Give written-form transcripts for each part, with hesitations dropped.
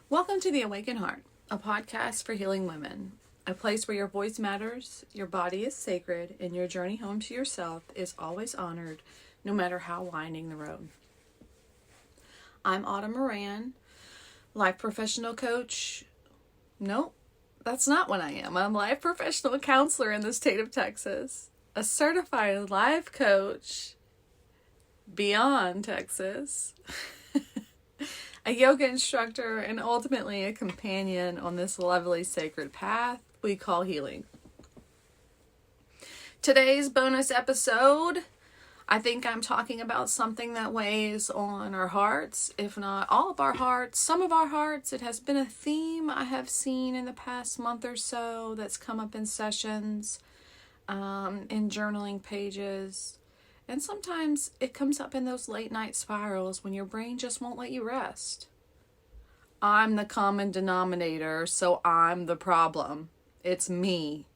Welcome to The Awakened Heart, a podcast for healing women, a place where your voice matters, your body is sacred, and your journey home to yourself is always honored, no matter how winding the road. I'm Autumn Moran, life professional coach. Nope, that's not what I am. I'm a life professional counselor in the state of Texas, a certified life coach beyond Texas, a yoga instructor, and ultimately a companion on this lovely sacred path we call healing. Today's bonus episode, I think I'm talking about something that weighs on our hearts, if not all of our hearts, some of our hearts. It has been a theme I have seen in the past month or so that's come up in sessions, in journaling pages. And sometimes it comes up in those late night spirals when your brain just won't let you rest. I'm the common denominator, so I'm the problem. It's me.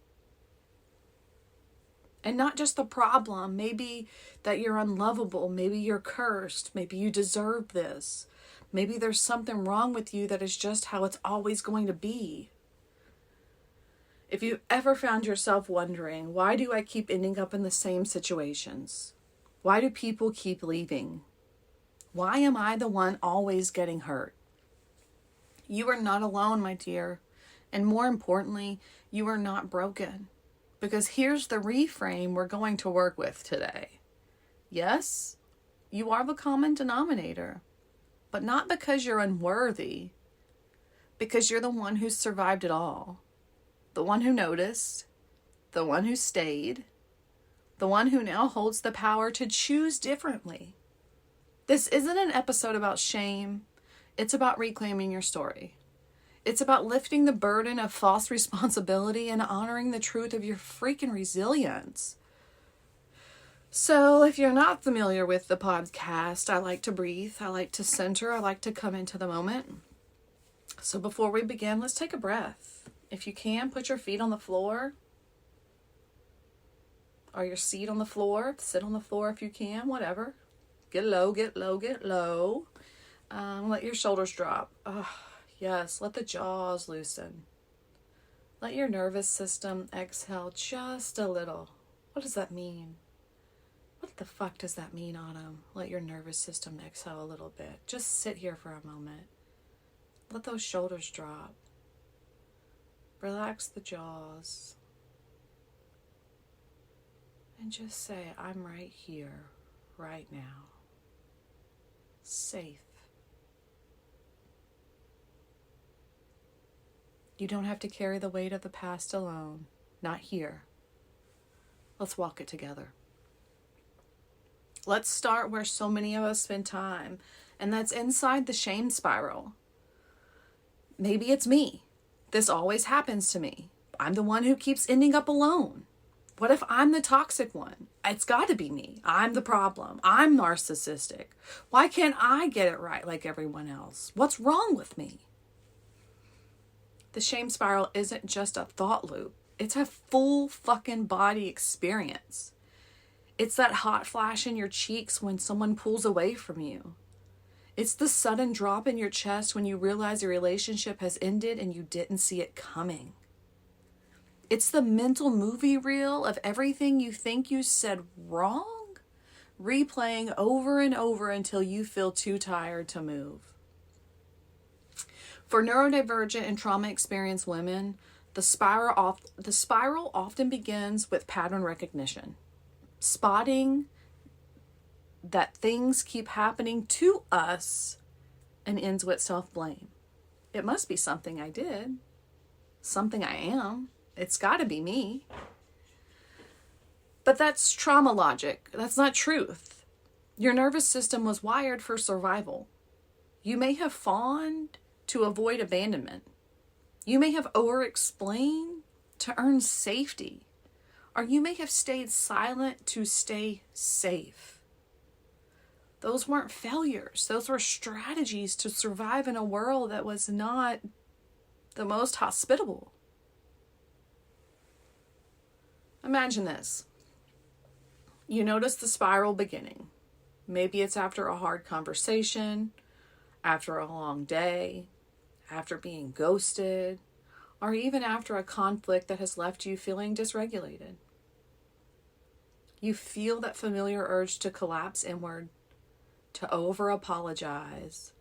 And not just the problem. Maybe that you're unlovable. Maybe you're cursed. Maybe you deserve this. Maybe there's something wrong with you that is just how it's always going to be. If you've ever found yourself wondering, why do I keep ending up in the same situations? Why do people keep leaving? Why am I the one always getting hurt? You are not alone, my dear. And more importantly, you are not broken. Because here's the reframe we're going to work with today. Yes, you are the common denominator, but not because you're unworthy, because you're the one who survived it all. The one who noticed, the one who stayed, the one who now holds the power to choose differently. This isn't an episode about shame. It's about reclaiming your story. It's about lifting the burden of false responsibility and honoring the truth of your freaking resilience. So if you're not familiar with the podcast, I like to breathe, I like to center, I like to come into the moment. So before we begin, let's take a breath. If you can, put your feet on the floor. Or your seat on the floor. Sit on the floor if you can, whatever. Get low, get low, get low. Let your shoulders drop. Yes, let the jaws loosen. Let your nervous system exhale just a little. What does that mean? What the fuck does that mean, Autumn? Let your nervous system exhale a little bit. Just sit here for a moment. Let those shoulders drop. Relax the jaws. And just say, I'm right here, right now. Safe. You don't have to carry the weight of the past alone. Not here. Let's walk it together. Let's start where so many of us spend time, and that's inside the shame spiral. Maybe it's me. This always happens to me. I'm the one who keeps ending up alone. What if I'm the toxic one? It's got to be me. I'm the problem. I'm narcissistic. Why can't I get it right like everyone else? What's wrong with me? The shame spiral isn't just a thought loop. It's a full fucking body experience. It's that hot flash in your cheeks when someone pulls away from you. It's the sudden drop in your chest when you realize your relationship has ended and you didn't see it coming. It's the mental movie reel of everything you think you said wrong, replaying over and over until you feel too tired to move. For neurodivergent and trauma-experienced women, the spiral often begins with pattern recognition, spotting that things keep happening to us, and ends with self-blame. It must be something I did, something I am. It's got to be me. But that's trauma logic. That's not truth. Your nervous system was wired for survival. You may have fawned to avoid abandonment. You may have over-explained to earn safety. Or you may have stayed silent to stay safe. Those weren't failures. Those were strategies to survive in a world that was not the most hospitable. Imagine this. You notice the spiral beginning. Maybe it's after a hard conversation, after a long day, after being ghosted, or even after a conflict that has left you feeling dysregulated. You feel that familiar urge to collapse inward, to over-apologize,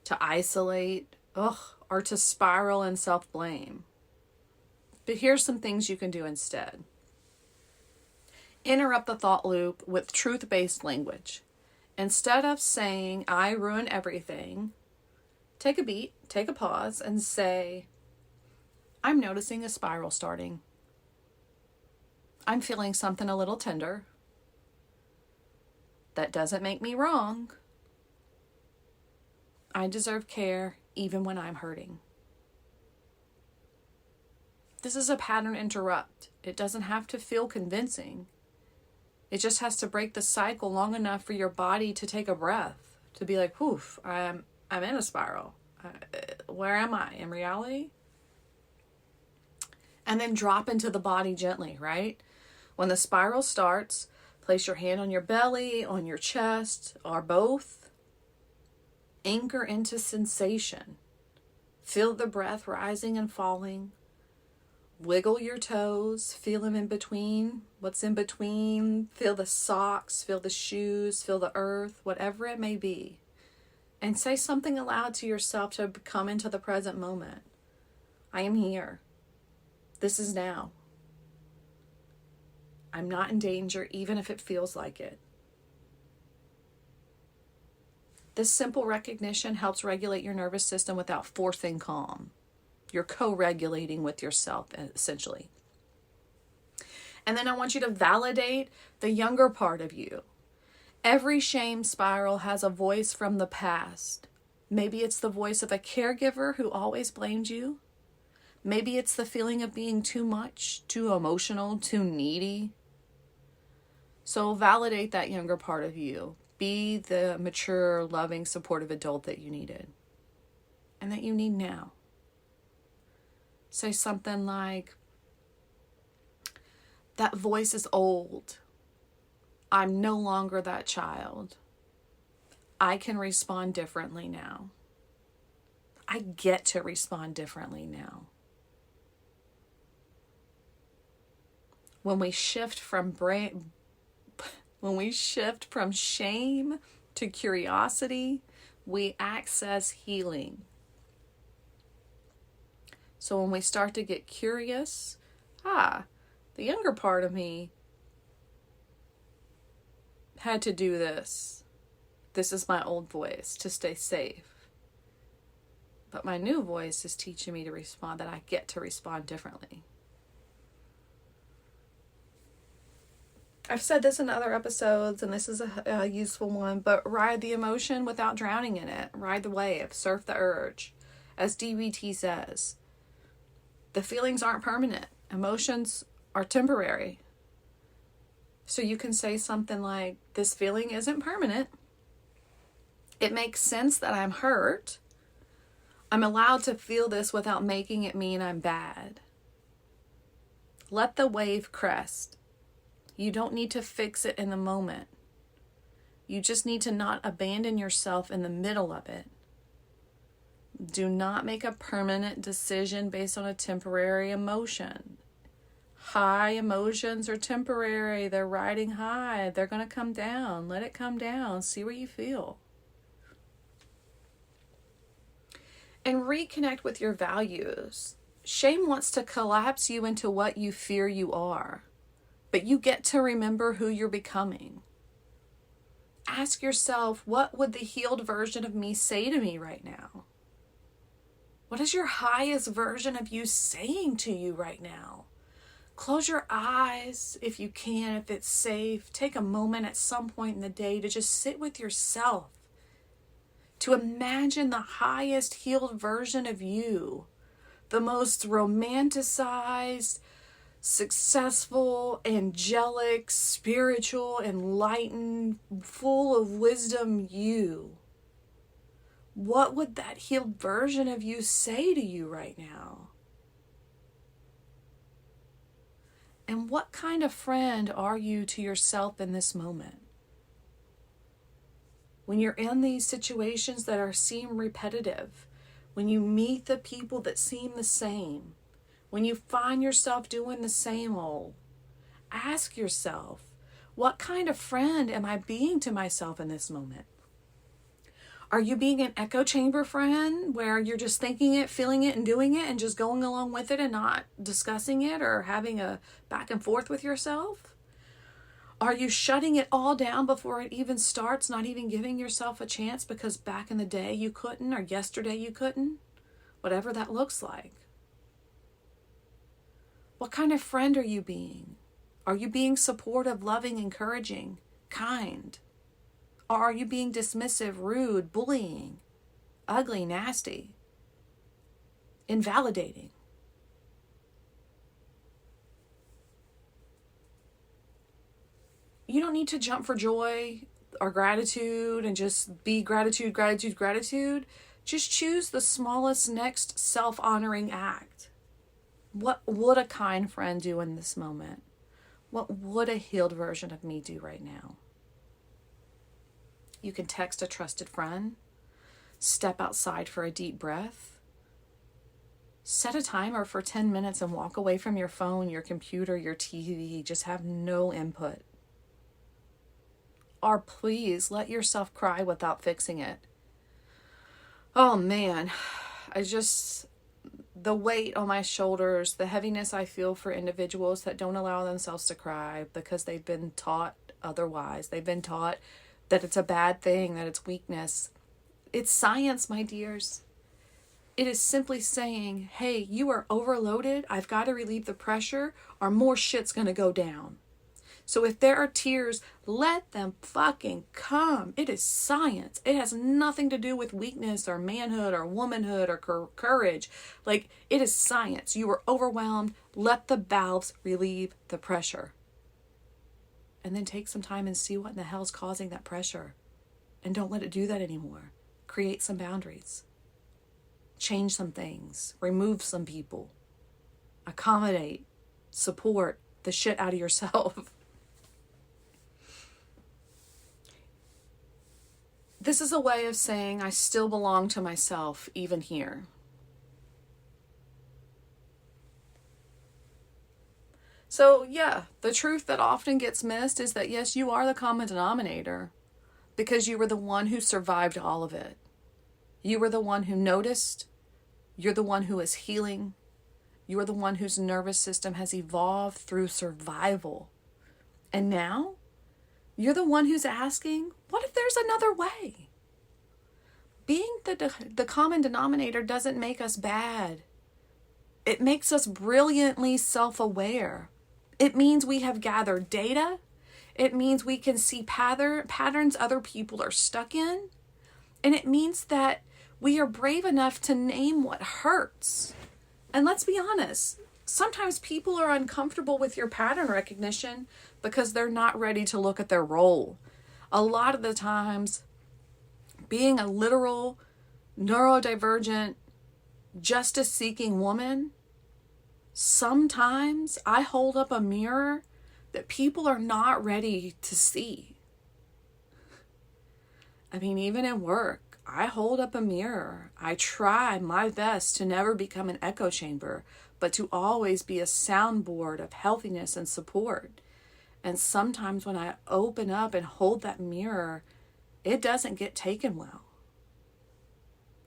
to isolate, or to spiral in self-blame. But here's some things you can do instead. Interrupt the thought loop with truth-based language. Instead of saying, I ruin everything, take a beat, take a pause, and say, I'm noticing a spiral starting. I'm feeling something a little tender. That doesn't make me wrong. I deserve care even when I'm hurting. This is a pattern interrupt. It doesn't have to feel convincing. It just has to break the cycle long enough for your body to take a breath, to be like, "Oof, I'm in a spiral. Where am I in reality?" And then drop into the body gently, right? When the spiral starts, place your hand on your belly, on your chest, or both. Anchor into sensation. Feel the breath rising and falling. Wiggle your toes. Feel them in between. What's in between? Feel the socks, feel the shoes, feel the earth, whatever it may be. And say something aloud to yourself to come into the present moment. I am here. This is now. I'm not in danger, even if it feels like it. This simple recognition helps regulate your nervous system without forcing calm. You're co-regulating with yourself, essentially. And then I want you to validate the younger part of you. Every shame spiral has a voice from the past. Maybe it's the voice of a caregiver who always blamed you. Maybe it's the feeling of being too much, too emotional, too needy. So validate that younger part of you. Be the mature, loving, supportive adult that you needed and that you need now. Say something like, that voice is old. I'm no longer that child. I can respond differently now. I get to respond differently now. When we shift from shame to curiosity, we access healing. So when we start to get curious, the younger part of me had to do this. This is my old voice to stay safe. But my new voice is teaching me to respond, that I get to respond differently. I've said this in other episodes, and this is a useful one, but ride the emotion without drowning in it. Ride the wave, surf the urge. As DBT says, the feelings aren't permanent. Emotions are temporary. So you can say something like, this feeling isn't permanent. It makes sense that I'm hurt. I'm allowed to feel this without making it mean I'm bad. Let the wave crest. You don't need to fix it in the moment. You just need to not abandon yourself in the middle of it. Do not make a permanent decision based on a temporary emotion. High emotions are temporary. They're riding high. They're going to come down. Let it come down. See where you feel. And reconnect with your values. Shame wants to collapse you into what you fear you are. But you get to remember who you're becoming. Ask yourself, what would the healed version of me say to me right now? What is your highest version of you saying to you right now? Close your eyes if you can, if it's safe. Take a moment at some point in the day to just sit with yourself. To imagine the highest healed version of you. The most romanticized, successful, angelic, spiritual, enlightened, full of wisdom you. What would that healed version of you say to you right now? And what kind of friend are you to yourself in this moment? When you're in these situations that seem repetitive, when you meet the people that seem the same, when you find yourself doing the same old, ask yourself, what kind of friend am I being to myself in this moment? Are you being an echo chamber friend where you're just thinking it, feeling it, and doing it and just going along with it and not discussing it or having a back and forth with yourself? Are you shutting it all down before it even starts, not even giving yourself a chance because back in the day you couldn't or yesterday you couldn't? Whatever that looks like. What kind of friend are you being? Are you being supportive, loving, encouraging, kind? Or are you being dismissive, rude, bullying, ugly, nasty, invalidating? You don't need to jump for joy or gratitude and just be gratitude, gratitude, gratitude. Just choose the smallest next self-honoring act. What would a kind friend do in this moment? What would a healed version of me do right now? You can text a trusted friend, step outside for a deep breath, set a timer for 10 minutes and walk away from your phone, your computer, your TV. Just have no input. Or please let yourself cry without fixing it. Oh man, the weight on my shoulders, the heaviness I feel for individuals that don't allow themselves to cry because they've been taught otherwise. They've been taught that it's a bad thing, that it's weakness. It's science, my dears. It is simply saying, hey, you are overloaded. I've got to relieve the pressure or more shit's going to go down. So if there are tears, let them fucking come. It is science. It has nothing to do with weakness or manhood or womanhood or courage. Like, it is science. You are overwhelmed. Let the valves relieve the pressure. And then take some time and see what in the hell is causing that pressure. And don't let it do that anymore. Create some boundaries. Change some things. Remove some people. Accommodate. Support the shit out of yourself. This is a way of saying I still belong to myself, even here. So yeah, the truth that often gets missed is that yes, you are the common denominator because you were the one who survived all of it. You were the one who noticed. You're the one who is healing. You are the one whose nervous system has evolved through survival. And now you're the one who's asking, what if there's another way? Being the common denominator doesn't make us bad. It makes us brilliantly self-aware. It means we have gathered data. It means we can see patterns other people are stuck in. And it means that we are brave enough to name what hurts. And let's be honest, sometimes people are uncomfortable with your pattern recognition because they're not ready to look at their role. A lot of the times, being a literal, neurodivergent, justice-seeking woman, sometimes I hold up a mirror that people are not ready to see. I mean, even in work, I hold up a mirror. I try my best to never become an echo chamber, but to always be a soundboard of healthiness and support. And sometimes when I open up and hold that mirror, it doesn't get taken well.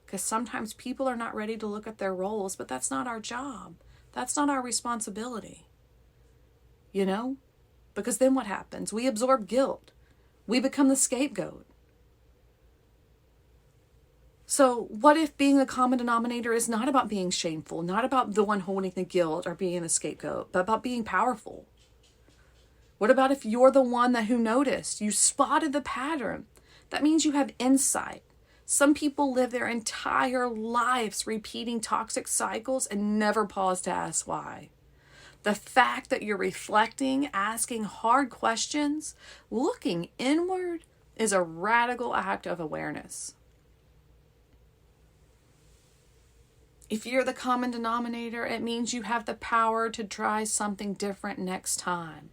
Because sometimes people are not ready to look at their roles, but that's not our job. That's not our responsibility. You know? Because then what happens? We absorb guilt. We become the scapegoat. So what if being the common denominator is not about being shameful, not about the one holding the guilt or being the scapegoat, but about being powerful? What about if you're the one who noticed? You spotted the pattern. That means you have insight. Some people live their entire lives repeating toxic cycles and never pause to ask why. The fact that you're reflecting, asking hard questions, looking inward is a radical act of awareness. If you're the common denominator, it means you have the power to try something different next time.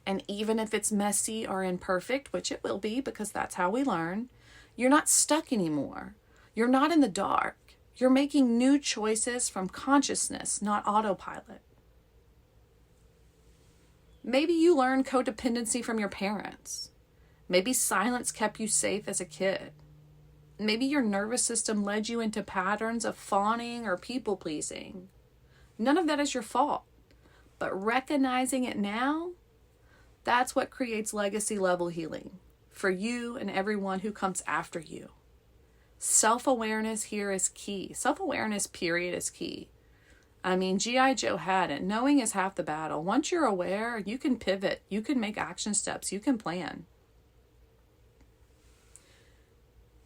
And even if it's messy or imperfect, which it will be because that's how we learn, you're not stuck anymore. You're not in the dark. You're making new choices from consciousness, not autopilot. Maybe you learned codependency from your parents. Maybe silence kept you safe as a kid. Maybe your nervous system led you into patterns of fawning or people-pleasing. None of that is your fault. But recognizing it now, that's what creates legacy-level healing for you and everyone who comes after you. Self-awareness here is key. Self-awareness, period, is key. I mean, G.I. Joe had it. Knowing is half the battle. Once you're aware, you can pivot. You can make action steps. You can plan.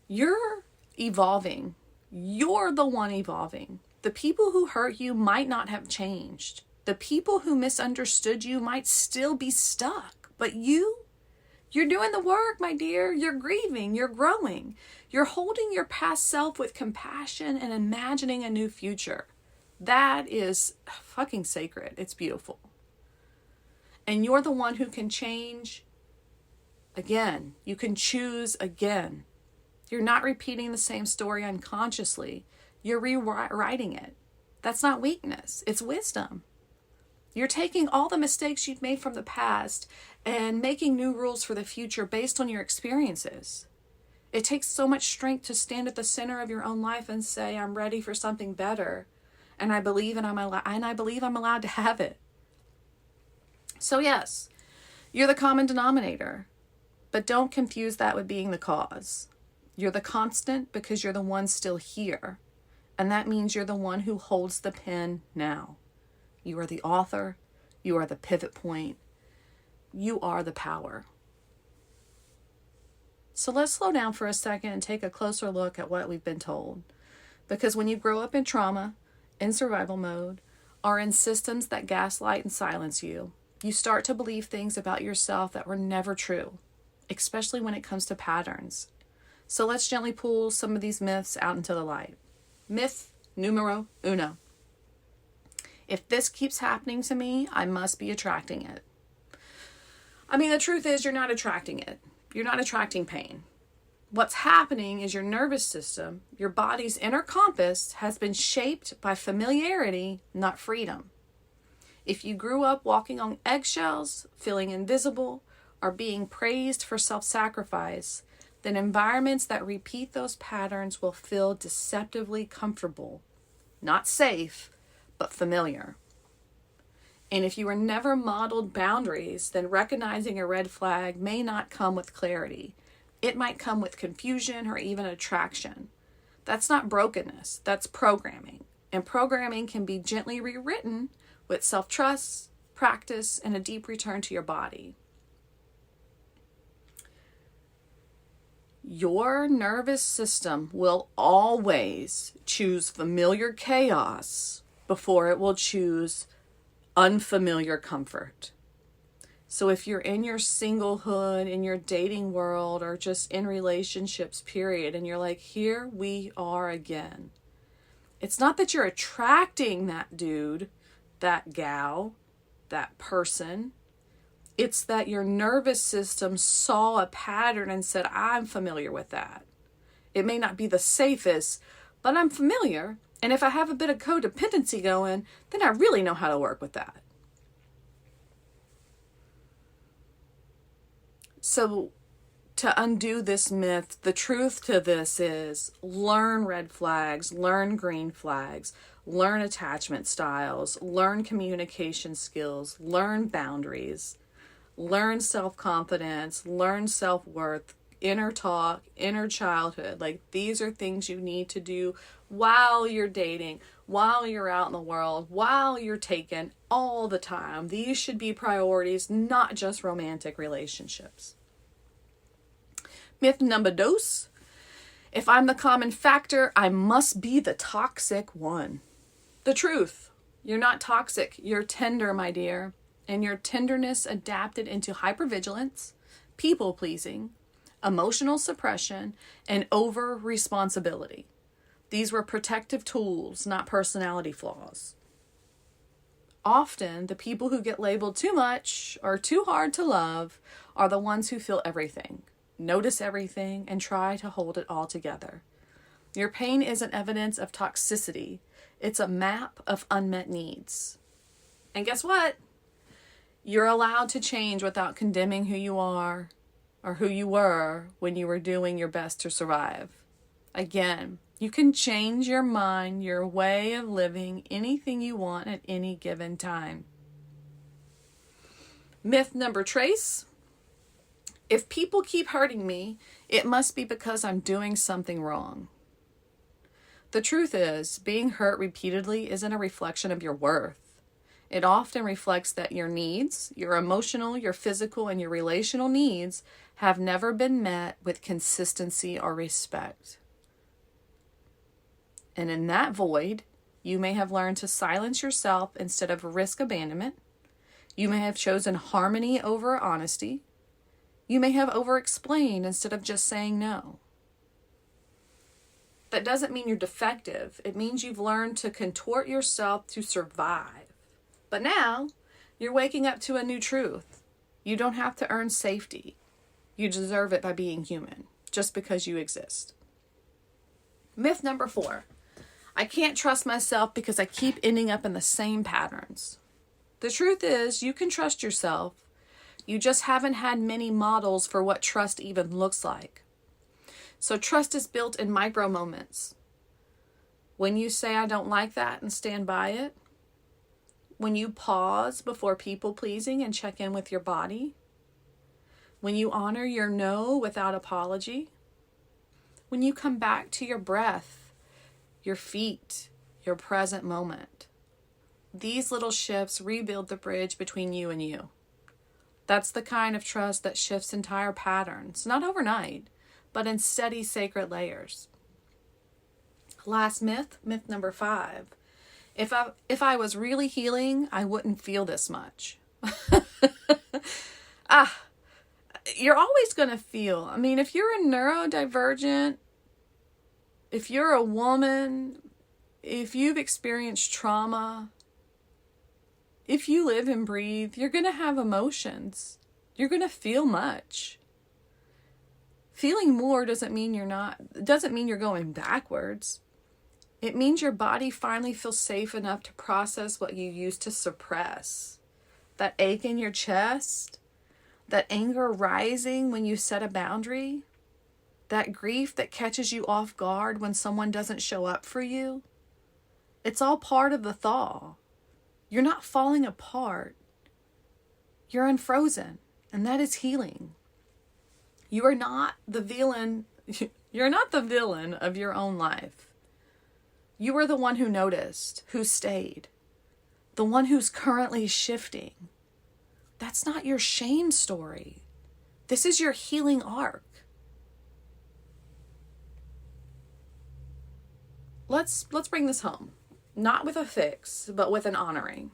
You're evolving. You're the one evolving. The people who hurt you might not have changed. The people who misunderstood you might still be stuck. But you're doing the work, my dear. You're grieving. You're growing. You're holding your past self with compassion and imagining a new future. That is fucking sacred. It's beautiful. And you're the one who can change again. You can choose again. You're not repeating the same story unconsciously. You're rewriting it. That's not weakness. It's wisdom. You're taking all the mistakes you've made from the past and making new rules for the future based on your experiences. It takes so much strength to stand at the center of your own life and say, I'm ready for something better. And I believe I'm allowed to have it. So yes, you're the common denominator, but don't confuse that with being the cause. You're the constant because you're the one still here. And that means you're the one who holds the pen now. You are the author. You are the pivot point. You are the power. So let's slow down for a second and take a closer look at what we've been told. Because when you grow up in trauma, in survival mode, or in systems that gaslight and silence you, you start to believe things about yourself that were never true, especially when it comes to patterns. So let's gently pull some of these myths out into the light. Myth numero uno. If this keeps happening to me, I must be attracting it. I mean, the truth is you're not attracting it. You're not attracting pain. What's happening is your nervous system, your body's inner compass, has been shaped by familiarity, not freedom. If you grew up walking on eggshells, feeling invisible, or being praised for self-sacrifice, then environments that repeat those patterns will feel deceptively comfortable. Not safe, but familiar. And if you were never modeled boundaries, then recognizing a red flag may not come with clarity. It might come with confusion or even attraction. That's not brokenness, that's programming. And programming can be gently rewritten with self-trust, practice, and a deep return to your body. Your nervous system will always choose familiar chaos before it will choose unfamiliar comfort. So if you're in your singlehood, in your dating world, or just in relationships, period, and you're like, here we are again. It's not that you're attracting that dude, that gal, that person. It's that your nervous system saw a pattern and said, I'm familiar with that. It may not be the safest, but I'm familiar. And if I have a bit of codependency going, then I really know how to work with that. So to undo this myth, the truth to this is learn red flags, learn green flags, learn attachment styles, learn communication skills, learn boundaries, learn self-confidence, learn self-worth, inner talk, inner childhood. Like, these are things you need to do while you're dating, while you're out in the world, while you're taken, all the time. These should be priorities, not just romantic relationships. Myth number dos. If I'm the common factor, I must be the toxic one. The truth. You're not toxic. You're tender, my dear. And your tenderness adapted into hypervigilance, people-pleasing, emotional suppression, and over-responsibility. These were protective tools, not personality flaws. Often, the people who get labeled too much or too hard to love are the ones who feel everything, notice everything, and try to hold it all together. Your pain isn't evidence of toxicity. It's a map of unmet needs. And guess what? You're allowed to change without condemning who you are or who you were when you were doing your best to survive. Again, you can change your mind, your way of living, anything you want at any given time. Myth number trace. If people keep hurting me, it must be because I'm doing something wrong. The truth is, being hurt repeatedly isn't a reflection of your worth. It often reflects that your needs, your emotional, your physical, and your relational needs have never been met with consistency or respect. And in that void, you may have learned to silence yourself instead of risk abandonment. You may have chosen harmony over honesty. You may have over-explained instead of just saying no. That doesn't mean you're defective. It means you've learned to contort yourself to survive. But now, you're waking up to a new truth. You don't have to earn safety. You deserve it by being human, just because you exist. Myth number 4. I can't trust myself because I keep ending up in the same patterns. The truth is, you can trust yourself. You just haven't had many models for what trust even looks like. So trust is built in micro moments. When you say, I don't like that, and stand by it. When you pause before people pleasing and check in with your body. When you honor your no without apology. When you come back to your breath, your feet, your present moment. These little shifts rebuild the bridge between you and you. That's the kind of trust that shifts entire patterns, not overnight, but in steady sacred layers. Last myth, myth number 5. If I was really healing, I wouldn't feel this much. You're always going to feel. I mean, if you're a neurodivergent, if you're a woman, if you've experienced trauma, if you live and breathe, you're going to have emotions. You're going to feel much. Feeling more doesn't mean you're going backwards. It means your body finally feels safe enough to process what you used to suppress. That ache in your chest, that anger rising when you set a boundary, that grief that catches you off guard when someone doesn't show up for you. It's all part of the thaw. You're not falling apart. You're unfrozen, and that is healing. You are not the villain. You're not the villain of your own life. You are the one who noticed, who stayed, the one who's currently shifting. That's not your shame story. This is your healing arc. Let's bring this home. Not with a fix, but with an honoring.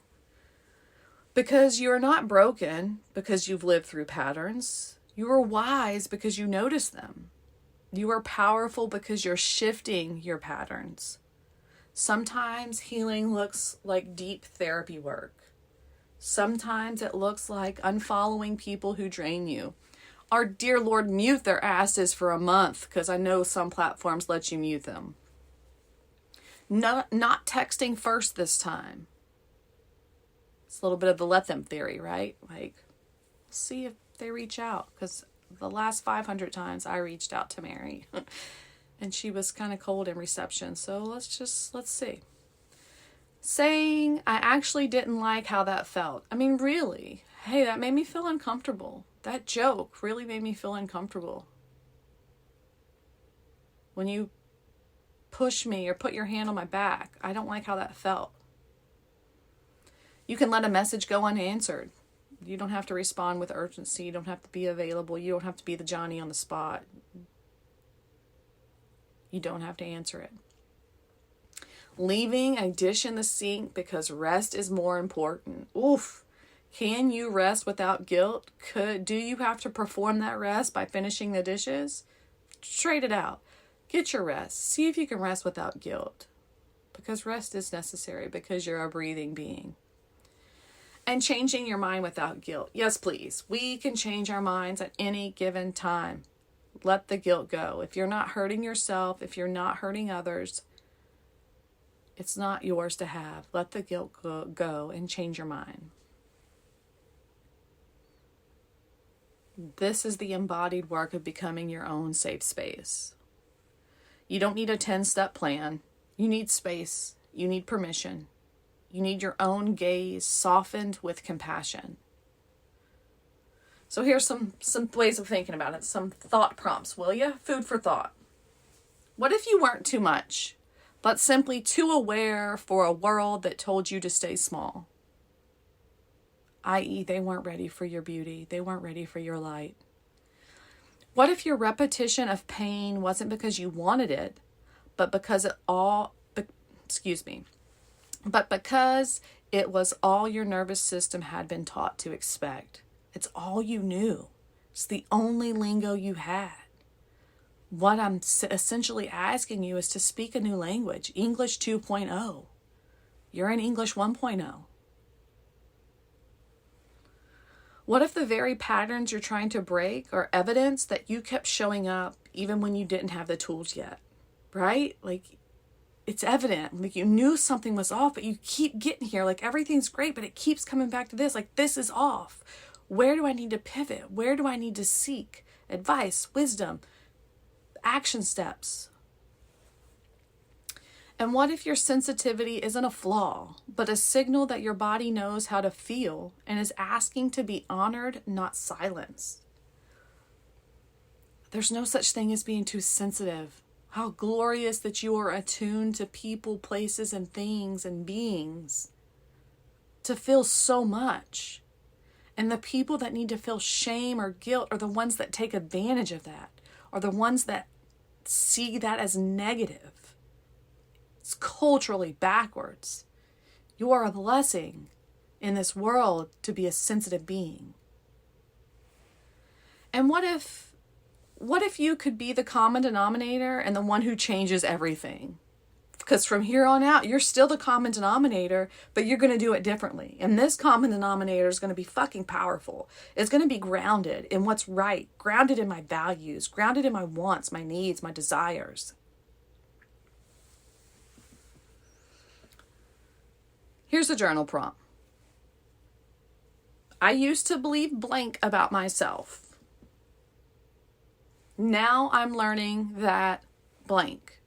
Because you are not broken because you've lived through patterns. You are wise because you notice them. You are powerful because you're shifting your patterns. Sometimes healing looks like deep therapy work. Sometimes it looks like unfollowing people who drain you. Our dear Lord, mute their asses for a month, because I know some platforms let you mute them. Not texting first this time. It's a little bit of the let them theory, right? Like, see if they reach out. Because the last 500 times I reached out to Mary. And she was kind of cold in reception. So let's see. Saying, I actually didn't like how that felt. I mean, really. Hey, that made me feel uncomfortable. That joke really made me feel uncomfortable. When you push me or put your hand on my back, I don't like how that felt. You can let a message go unanswered. You don't have to respond with urgency. You don't have to be available. You don't have to be the Johnny on the spot. You don't have to answer it. Leaving a dish in the sink because rest is more important. Oof. Can you rest without guilt? Do you have to perform that rest by finishing the dishes? Trade it out. Get your rest. See if you can rest without guilt. Because rest is necessary because you're a breathing being. And changing your mind without guilt. Yes, please. We can change our minds at any given time. Let the guilt go. If you're not hurting yourself, if you're not hurting others, it's not yours to have. Let the guilt go and change your mind. This is the embodied work of becoming your own safe space. You don't need a 10-step plan. You need space. You need permission. You need your own gaze softened with compassion. So here's some ways of thinking about it. Some thought prompts, will you? Food for thought. What if you weren't too much, but simply too aware for a world that told you to stay small? I.e., they weren't ready for your beauty. They weren't ready for your light. What if your repetition of pain wasn't because you wanted it, but because it was all your nervous system had been taught to expect? It's all you knew. It's the only lingo you had. What I'm essentially asking you is to speak a new language, English 2.0. You're in English 1.0. What if the very patterns you're trying to break are evidence that you kept showing up even when you didn't have the tools yet, right? Like, it's evident, like you knew something was off, but you keep getting here, like everything's great, but it keeps coming back to this, like this is off. Where do I need to pivot? Where do I need to seek advice, wisdom, action steps? And what if your sensitivity isn't a flaw, but a signal that your body knows how to feel and is asking to be honored, not silenced? There's no such thing as being too sensitive. How glorious that you are attuned to people, places, and things and beings to feel so much. And the people that need to feel shame or guilt are the ones that take advantage of that, or the ones that see that as negative. It's culturally backwards. You are a blessing in this world to be a sensitive being. And what if you could be the common denominator and the one who changes everything? Because from here on out, you're still the common denominator, but you're going to do it differently. And this common denominator is going to be fucking powerful. It's going to be grounded in what's right, grounded in my values, grounded in my wants, my needs, my desires. Here's a journal prompt. I used to believe blank about myself. Now I'm learning that blank.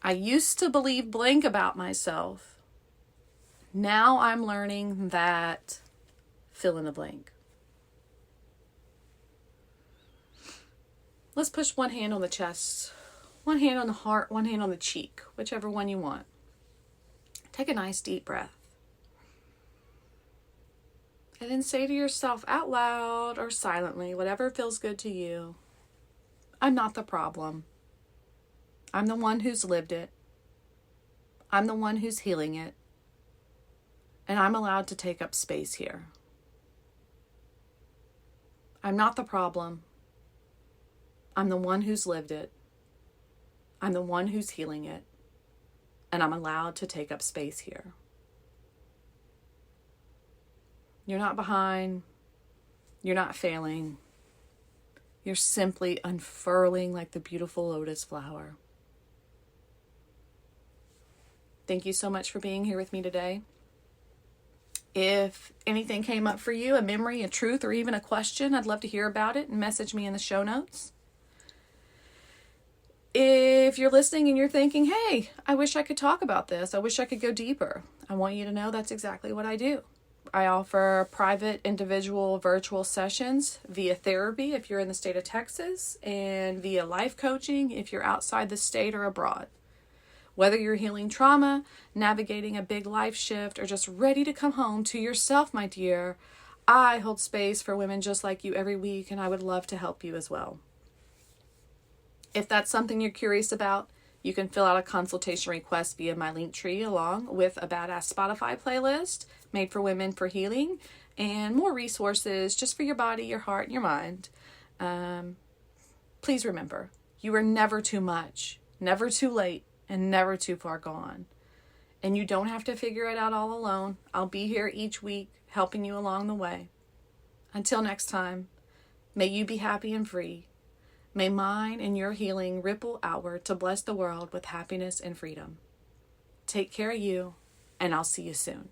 I used to believe blank about myself. Now I'm learning that fill in the blank. Let's push one hand on the chest, one hand on the heart, one hand on the cheek, whichever one you want. Take a nice deep breath. And then say to yourself out loud or silently, whatever feels good to you, I'm not the problem. I'm the one who's lived it. I'm the one who's healing it. And I'm allowed to take up space here. I'm not the problem. I'm the one who's lived it. I'm the one who's healing it. And I'm allowed to take up space here. You're not behind. You're not failing. You're simply unfurling like the beautiful lotus flower. Thank you so much for being here with me today. If anything came up for you, a memory, a truth, or even a question, I'd love to hear about it and message me in the show notes. If you're listening and you're thinking, hey, I wish I could talk about this. I wish I could go deeper. I want you to know that's exactly what I do. I offer private, individual, virtual sessions via therapy if you're in the state of Texas, and via life coaching if you're outside the state or abroad. Whether you're healing trauma, navigating a big life shift, or just ready to come home to yourself, my dear, I hold space for women just like you every week, and I would love to help you as well. If that's something you're curious about, you can fill out a consultation request via my Linktree, along with a badass Spotify playlist made for women for healing and more resources just for your body, your heart, and your mind. Please remember, you are never too much, never too late, and never too far gone. And you don't have to figure it out all alone. I'll be here each week helping you along the way. Until next time, May you be happy and free. May mine and your healing ripple outward to bless the world with happiness and freedom. Take care of you, and I'll see you soon.